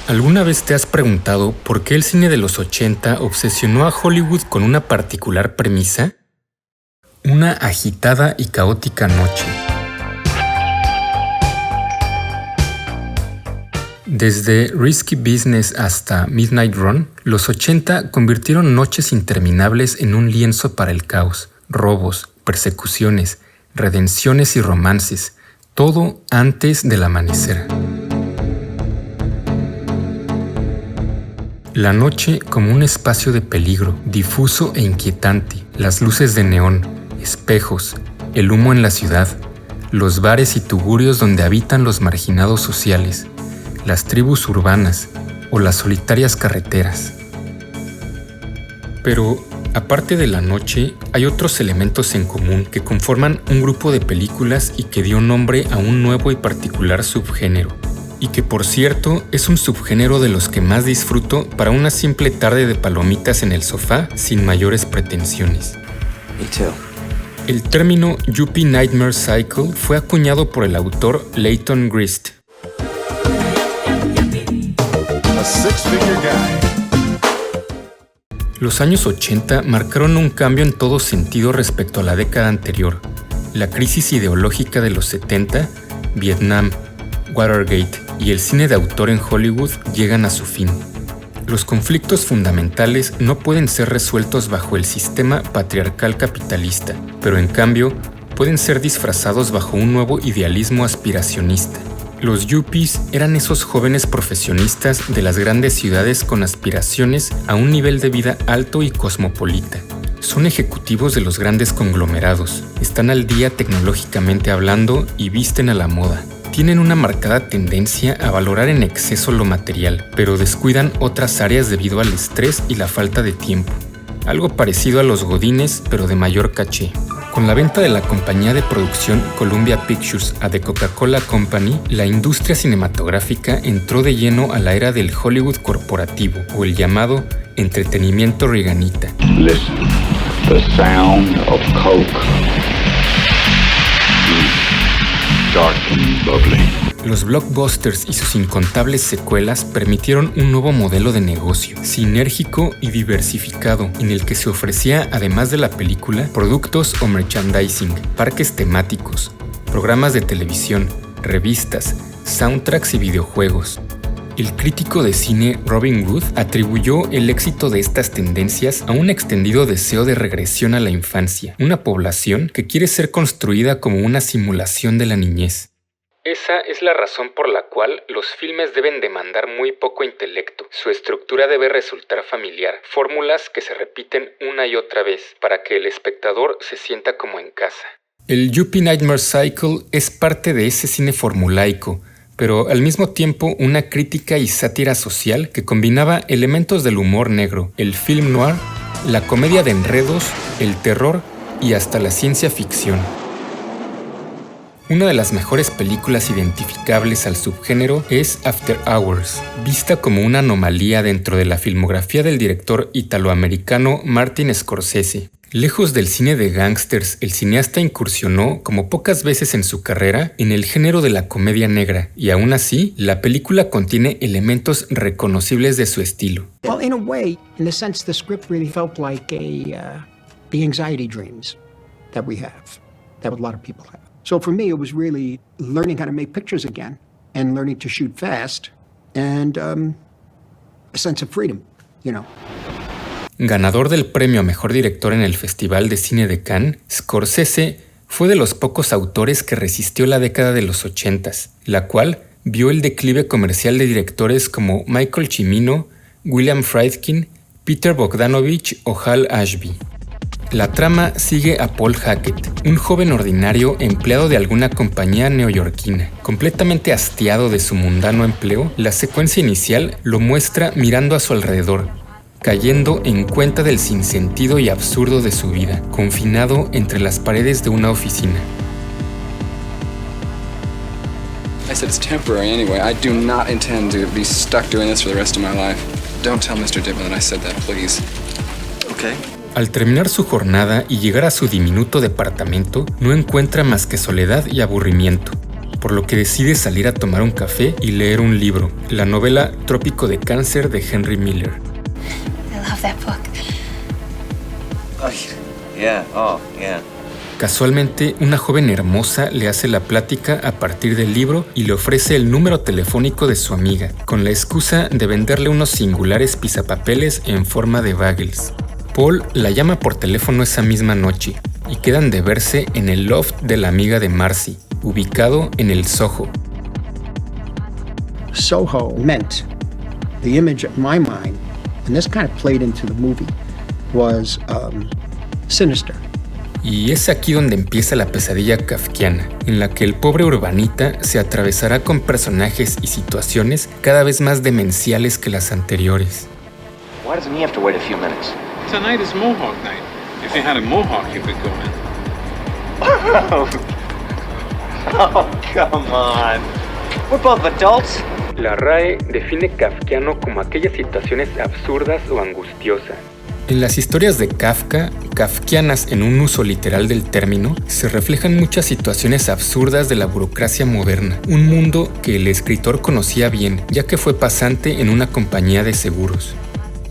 ¿Alguna vez te has preguntado por qué el cine de los 80 obsesionó a Hollywood con una particular premisa? Una agitada y caótica noche. Desde Risky Business hasta Midnight Run, los 80 convirtieron noches interminables en un lienzo para el caos, robos, persecuciones, redenciones y romances, todo antes del amanecer. La noche como un espacio de peligro, difuso e inquietante, las luces de neón, espejos, el humo en la ciudad, los bares y tugurios donde habitan los marginados sociales, las tribus urbanas o las solitarias carreteras. Pero, aparte de la noche, hay otros elementos en común que conforman un grupo de películas y que dio nombre a un nuevo y particular subgénero. Y que, por cierto, es un subgénero de los que más disfruto para una simple tarde de palomitas en el sofá sin mayores pretensiones. Me too. El término Yuppie Nightmare Cycle fue acuñado por el autor Leighton Grist. Los años 80 marcaron un cambio en todo sentido respecto a la década anterior. La crisis ideológica de los 70, Vietnam, Watergate y el cine de autor en Hollywood llegan a su fin. Los conflictos fundamentales no pueden ser resueltos bajo el sistema patriarcal capitalista, pero en cambio pueden ser disfrazados bajo un nuevo idealismo aspiracionista. Los yuppies eran esos jóvenes profesionistas de las grandes ciudades con aspiraciones a un nivel de vida alto y cosmopolita. Son ejecutivos de los grandes conglomerados, están al día tecnológicamente hablando y visten a la moda. Tienen una marcada tendencia a valorar en exceso lo material, pero descuidan otras áreas debido al estrés y la falta de tiempo. Algo parecido a los godines, pero de mayor caché. Con la venta de la compañía de producción Columbia Pictures a The Coca-Cola Company, la industria cinematográfica entró de lleno a la era del Hollywood corporativo, o el llamado entretenimiento reaganita. Listen, the sound of coke. Dark and bubbly. Los blockbusters y sus incontables secuelas permitieron un nuevo modelo de negocio, sinérgico y diversificado, en el que se ofrecía, además de la película, productos o merchandising, parques temáticos, programas de televisión, revistas, soundtracks y videojuegos. El crítico de cine Robin Wood atribuyó el éxito de estas tendencias a un extendido deseo de regresión a la infancia, una población que quiere ser construida como una simulación de la niñez. Esa es la razón por la cual los filmes deben demandar muy poco intelecto. Su estructura debe resultar familiar, fórmulas que se repiten una y otra vez para que el espectador se sienta como en casa. El Yuppie Nightmare Cycle es parte de ese cine formulaico, pero al mismo tiempo una crítica y sátira social que combinaba elementos del humor negro, el film noir, la comedia de enredos, el terror y hasta la ciencia ficción. Una de las mejores películas identificables al subgénero es After Hours, vista como una anomalía dentro de la filmografía del director italoamericano Martin Scorsese. Lejos del cine de gángsters, el cineasta incursionó, como pocas veces en su carrera, en el género de la comedia negra, y aún así, la película contiene elementos reconocibles de su estilo. Well, in a way, in a sense, the script really felt like the anxiety dreams that we have, that a lot of people have. So for me, it was really learning how to make pictures again and learning to shoot fast and a sense of freedom, you know. Ganador del premio a Mejor Director en el Festival de Cine de Cannes, Scorsese fue de los pocos autores que resistió la década de los 80s, la cual vio el declive comercial de directores como Michael Cimino, William Friedkin, Peter Bogdanovich o Hal Ashby. La trama sigue a Paul Hackett, un joven ordinario empleado de alguna compañía neoyorquina. Completamente hastiado de su mundano empleo, la secuencia inicial lo muestra mirando a su alrededor, cayendo en cuenta del sinsentido y absurdo de su vida, confinado entre las paredes de una oficina. I said it's temporary anyway. I do not intend to be stuck doing this for the rest of my life. Don't tell Mr. Dibble that I said that, please. Okay. Al terminar su jornada y llegar a su diminuto departamento, no encuentra más que soledad y aburrimiento. por lo que decide salir a tomar un café y leer un libro, la novela Trópico de Cáncer de Henry Miller. I love that book. Oh, yeah. Oh, yeah. Casualmente, una joven hermosa le hace la plática a partir del libro y le ofrece el número telefónico de su amiga, con la excusa de venderle unos singulares pisapapeles en forma de bagels. Paul la llama por teléfono esa misma noche y quedan de verse en el loft de la amiga de Marcy, ubicado en el Soho. Soho meant the image of my mind, and this kind of played into the movie, was sinister. Y es aquí donde empieza la pesadilla kafkiana, en la que el pobre urbanita se atravesará con personajes y situaciones cada vez más demenciales que las anteriores. Why doesn't he have to wait a few minutes? Tonight is Mohawk night. If you had a Mohawk, you could go in. Oh, come on. We're both adults. La RAE define kafkiano como aquellas situaciones absurdas o angustiosas. En las historias de Kafka, kafkianas en un uso literal del término, se reflejan muchas situaciones absurdas de la burocracia moderna, un mundo que el escritor conocía bien, ya que fue pasante en una compañía de seguros.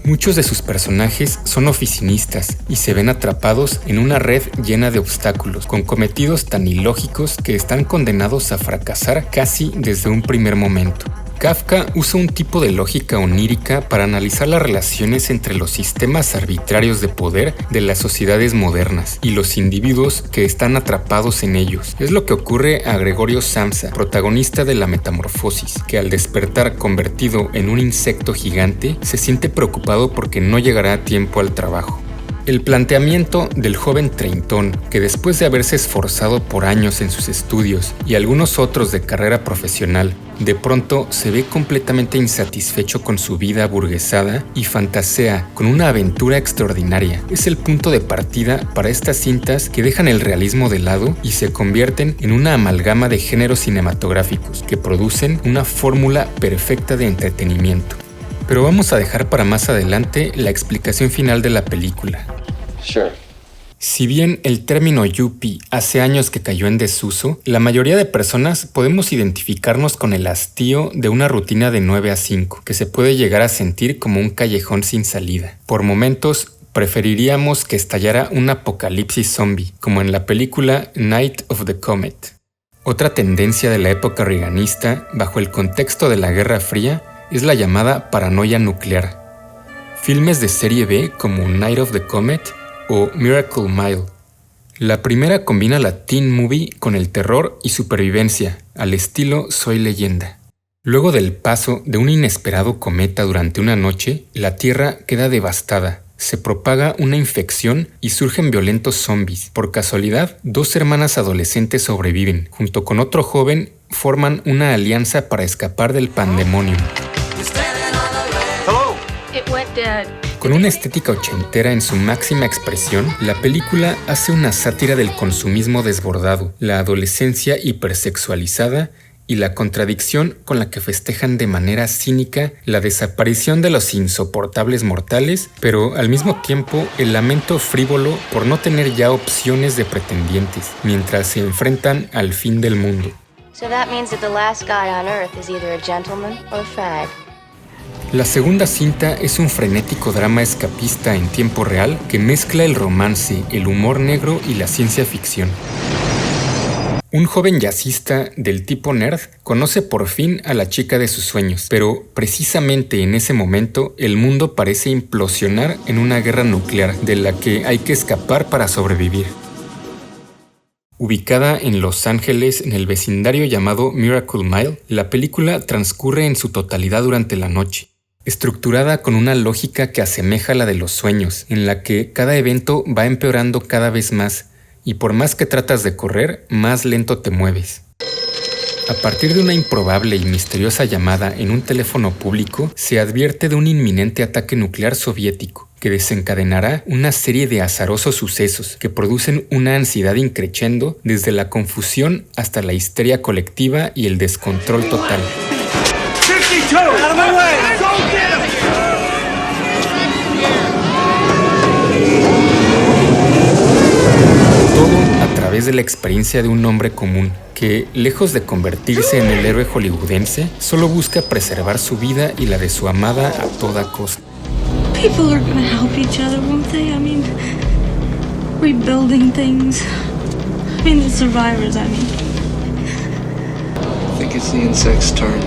Muchos de sus personajes son oficinistas y se ven atrapados en una red llena de obstáculos, con cometidos tan ilógicos que están condenados a fracasar casi desde un primer momento. Kafka usa un tipo de lógica onírica para analizar las relaciones entre los sistemas arbitrarios de poder de las sociedades modernas y los individuos que están atrapados en ellos. Es lo que ocurre a Gregorio Samsa, protagonista de La Metamorfosis, que al despertar convertido en un insecto gigante, se siente preocupado porque no llegará a tiempo al trabajo. El planteamiento del joven treintón, que después de haberse esforzado por años en sus estudios y algunos otros de carrera profesional, de pronto se ve completamente insatisfecho con su vida aburguesada y fantasea con una aventura extraordinaria. Es el punto de partida para estas cintas que dejan el realismo de lado y se convierten en una amalgama de géneros cinematográficos que producen una fórmula perfecta de entretenimiento. Pero vamos a dejar para más adelante la explicación final de la película. Sure. Si bien el término yuppie hace años que cayó en desuso, la mayoría de personas podemos identificarnos con el hastío de una rutina de 9 a 5, que se puede llegar a sentir como un callejón sin salida. Por momentos, preferiríamos que estallara un apocalipsis zombie, como en la película Night of the Comet. Otra tendencia de la época reaganista, bajo el contexto de la Guerra Fría, es la llamada paranoia nuclear. Filmes de serie B como Night of the Comet o Miracle Mile. La primera combina la teen movie con el terror y supervivencia, al estilo Soy Leyenda. Luego del paso de un inesperado cometa durante una noche, la Tierra queda devastada. Se propaga una infección y surgen violentos zombies. Por casualidad, 2 hermanas adolescentes sobreviven. Junto con otro joven, forman una alianza para escapar del pandemonium. Con una estética ochentera en su máxima expresión, la película hace una sátira del consumismo desbordado, la adolescencia hipersexualizada y la contradicción con la que festejan de manera cínica la desaparición de los insoportables mortales, pero al mismo tiempo el lamento frívolo por no tener ya opciones de pretendientes, mientras se enfrentan al fin del mundo. So that means that the last guy on Earth is either a gentleman or a fag. La segunda cinta es un frenético drama escapista en tiempo real que mezcla el romance, el humor negro y la ciencia ficción. Un joven jazzista del tipo nerd conoce por fin a la chica de sus sueños, pero precisamente en ese momento el mundo parece implosionar en una guerra nuclear de la que hay que escapar para sobrevivir. Ubicada en Los Ángeles, en el vecindario llamado Miracle Mile, la película transcurre en su totalidad durante la noche, estructurada con una lógica que asemeja la de los sueños, en la que cada evento va empeorando cada vez más, y por más que tratas de correr, más lento te mueves. A partir de una improbable y misteriosa llamada en un teléfono público, se advierte de un inminente ataque nuclear soviético, que desencadenará una serie de azarosos sucesos que producen una ansiedad increchendo desde la confusión hasta la histeria colectiva y el descontrol total. Todo a través través de la experiencia de un hombre común que, lejos de convertirse en el héroe hollywoodense, solo busca preservar su vida y la de su amada a toda costa. People are gonna help each other, won't they? I mean, rebuilding things. I mean, the survivors, I mean. I think it's the insect's turn.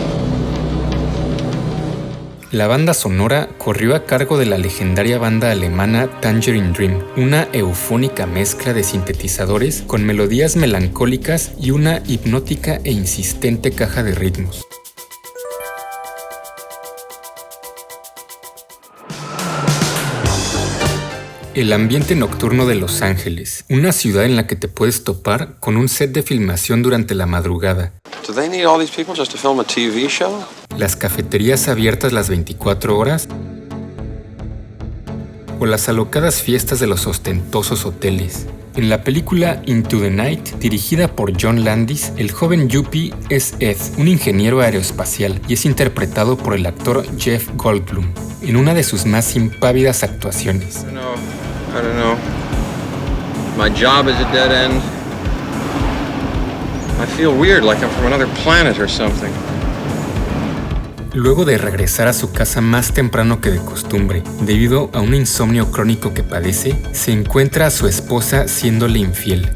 La banda sonora corrió a cargo de la legendaria banda alemana Tangerine Dream, una eufónica mezcla de sintetizadores con melodías melancólicas y una hipnótica e insistente caja de ritmos. El ambiente nocturno de Los Ángeles, una ciudad en la que te puedes topar con un set de filmación durante la madrugada. Do they need all these people just to film a TV show? Las cafeterías abiertas las 24 horas o las alocadas fiestas de los ostentosos hoteles. En la película Into the Night, dirigida por John Landis, el joven Yuppie es Ed, un ingeniero aeroespacial, y es interpretado por el actor Jeff Goldblum, en una de sus más impávidas actuaciones. I don't know. My job is a dead end. I feel weird, like I'm from another planet or something. Luego de regresar a su casa más temprano que de costumbre, debido a un insomnio crónico que padece, se encuentra a su esposa siéndole infiel.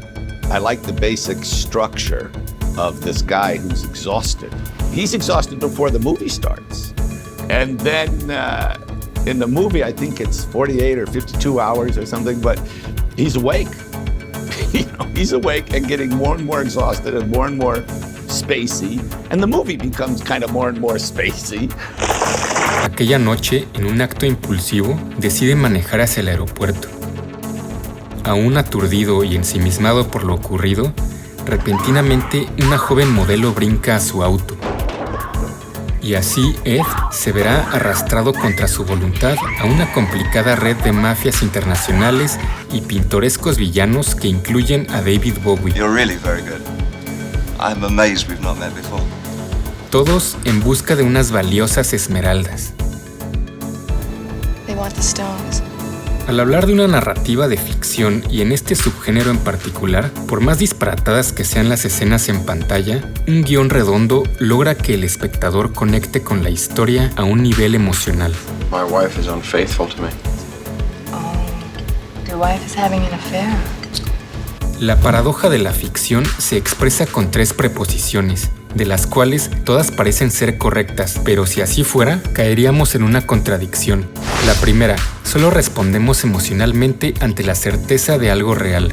I like the basic structure of this guy who's exhausted. He's exhausted before the movie starts. And then in the movie, I think it's 48 or 52 hours or something, but he's awake. He's awake and getting more and more exhausted and more spacey, and the movie becomes kind of more and more spacey. Aquella noche, en un acto impulsivo, decide manejar hacia el aeropuerto. Aún aturdido y ensimismado por lo ocurrido, repentinamente una joven modelo brinca a su auto. Y así Ed se verá arrastrado contra su voluntad a una complicada red de mafias internacionales y pintorescos villanos que incluyen a David Bowie. You're really very good. I'm amazed we've not met before. Todos en busca de unas valiosas esmeraldas. They want the stones. Al hablar de una narrativa de ficción y en este subgénero en particular, por más disparatadas que sean las escenas en pantalla, un guión redondo logra que el espectador conecte con la historia a un nivel emocional. My wife is unfaithful to me. Oh, your wife is having an affair. La paradoja de la ficción se expresa con 3 preposiciones, de las cuales todas parecen ser correctas, pero si así fuera, caeríamos en una contradicción. La primera, solo respondemos emocionalmente ante la certeza de algo real.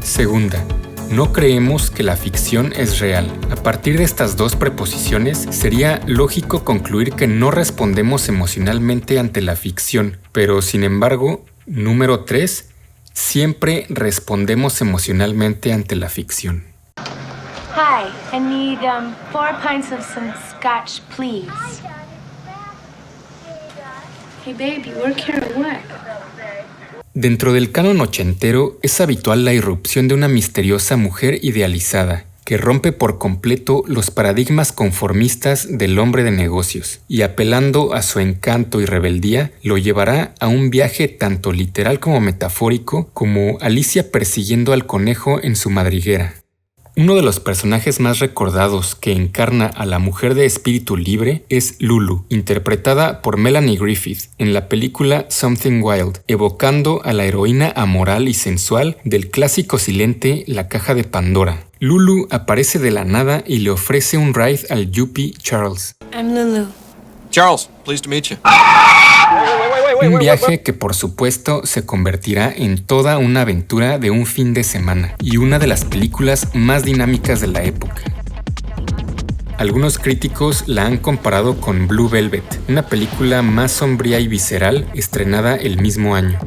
Segunda, no creemos que la ficción es real. A partir de estas 2 preposiciones, sería lógico concluir que no respondemos emocionalmente ante la ficción, pero sin embargo, número 3, siempre respondemos emocionalmente ante la ficción. Hi, I need 4 pints of some scotch, please. Hey babe, you work here or what? Dentro del canon ochentero es habitual la irrupción de una misteriosa mujer idealizada que rompe por completo los paradigmas conformistas del hombre de negocios y, apelando a su encanto y rebeldía, lo llevará a un viaje tanto literal como metafórico, como Alicia persiguiendo al conejo en su madriguera. Uno de los personajes más recordados que encarna a la mujer de espíritu libre es Lulu, interpretada por Melanie Griffith en la película Something Wild, evocando a la heroína amoral y sensual del clásico silente La Caja de Pandora. Lulu aparece de la nada y le ofrece un ride al yuppie Charles. I'm Lulu. Charles, pleased to meet you. Un viaje que por supuesto se convertirá en toda una aventura de un fin de semana y una de las películas más dinámicas de la época. Algunos críticos la han comparado con Blue Velvet, una película más sombría y visceral estrenada el mismo año.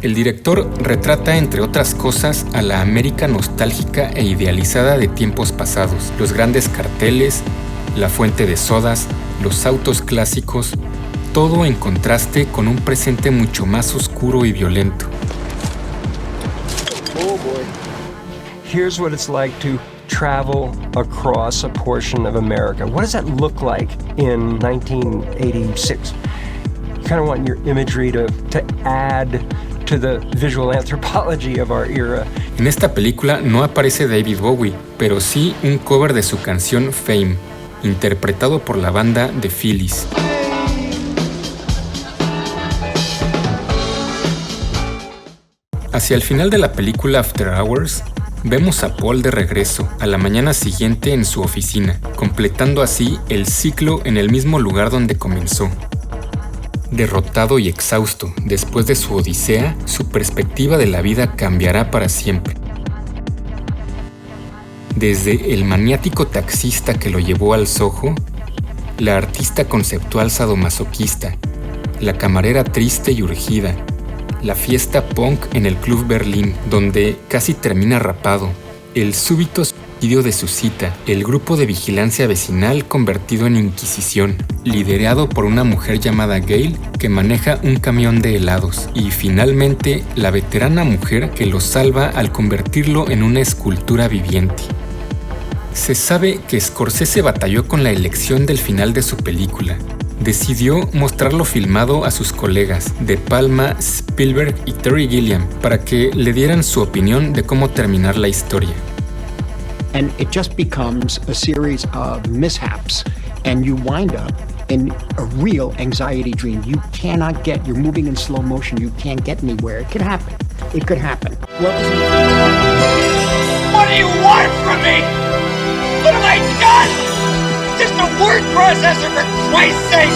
El director retrata, entre otras cosas, a la América nostálgica e idealizada de tiempos pasados, los grandes carteles, la fuente de sodas, los autos clásicos, todo en contraste con un presente mucho más oscuro y violento. Oh boy. Here's what it's like to travel across a portion of America. What does that look like in 1986? You kind of want your imagery to add to the visual anthropology of our era. En esta película no aparece David Bowie, pero sí un cover de su canción Fame, interpretado por la banda The Phillies. Hacia el final de la película After Hours, vemos a Paul de regreso a la mañana siguiente en su oficina, completando así el ciclo en el mismo lugar donde comenzó. Derrotado y exhausto después de su odisea, su perspectiva de la vida cambiará para siempre. Desde el maniático taxista que lo llevó al Soho, la artista conceptual sadomasoquista, la camarera triste y urgida, la fiesta punk en el Club Berlín, donde casi termina rapado, el súbito suicidio de su cita, el grupo de vigilancia vecinal convertido en inquisición, liderado por una mujer llamada Gail que maneja un camión de helados, y finalmente la veterana mujer que lo salva al convertirlo en una escultura viviente. Se sabe que Scorsese batalló con la elección del final de su película. Decidió mostrarlo filmado a sus colegas De Palma, Spielberg y Terry Gilliam para que le dieran su opinión de cómo terminar la historia. And it just becomes a series of mishaps, and you wind up in a real anxiety dream. You cannot get, you're moving in slow motion, you can't get anywhere. It could happen. It could happen. What do you want from me? What have I done? Just a word processor, for Christ's sake!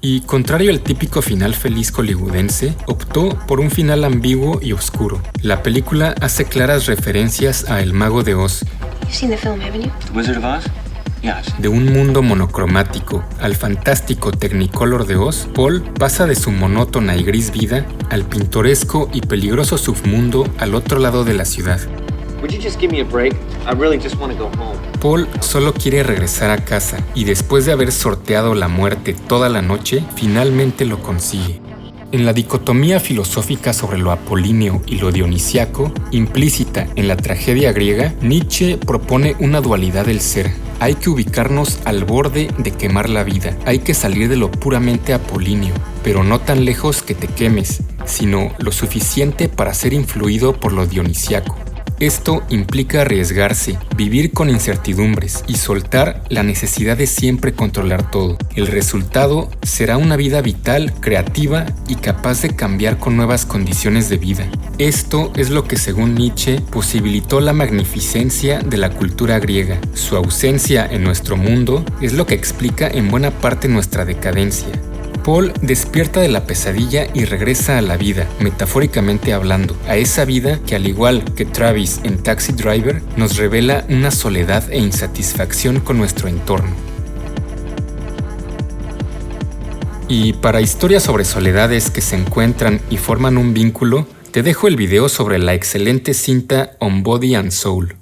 Y contrario al típico final feliz hollywoodense, optó por un final ambiguo y oscuro. La película hace claras referencias a El Mago de Oz. You've seen the film, haven't you? The Wizard of Oz? Yeah, I've seen. De un mundo monocromático al fantástico Technicolor de Oz, Paul pasa de su monótona y gris vida al pintoresco y peligroso submundo al otro lado de la ciudad. Would you just give me a break? I really just want to go home. Paul solo quiere regresar a casa y después de haber sorteado la muerte toda la noche, finalmente lo consigue. En la dicotomía filosófica sobre lo apolíneo y lo dionisiaco, implícita en la tragedia griega, Nietzsche propone una dualidad del ser. Hay que ubicarnos al borde de quemar la vida, hay que salir de lo puramente apolíneo, pero no tan lejos que te quemes, sino lo suficiente para ser influido por lo dionisiaco. Esto implica arriesgarse, vivir con incertidumbres y soltar la necesidad de siempre controlar todo. El resultado será una vida vital, creativa y capaz de cambiar con nuevas condiciones de vida. Esto es lo que, según Nietzsche, posibilitó la magnificencia de la cultura griega. Su ausencia en nuestro mundo es lo que explica en buena parte nuestra decadencia. Paul despierta de la pesadilla y regresa a la vida, metafóricamente hablando, a esa vida que, al igual que Travis en Taxi Driver, nos revela una soledad e insatisfacción con nuestro entorno. Y para historias sobre soledades que se encuentran y forman un vínculo, te dejo el video sobre la excelente cinta On Body and Soul.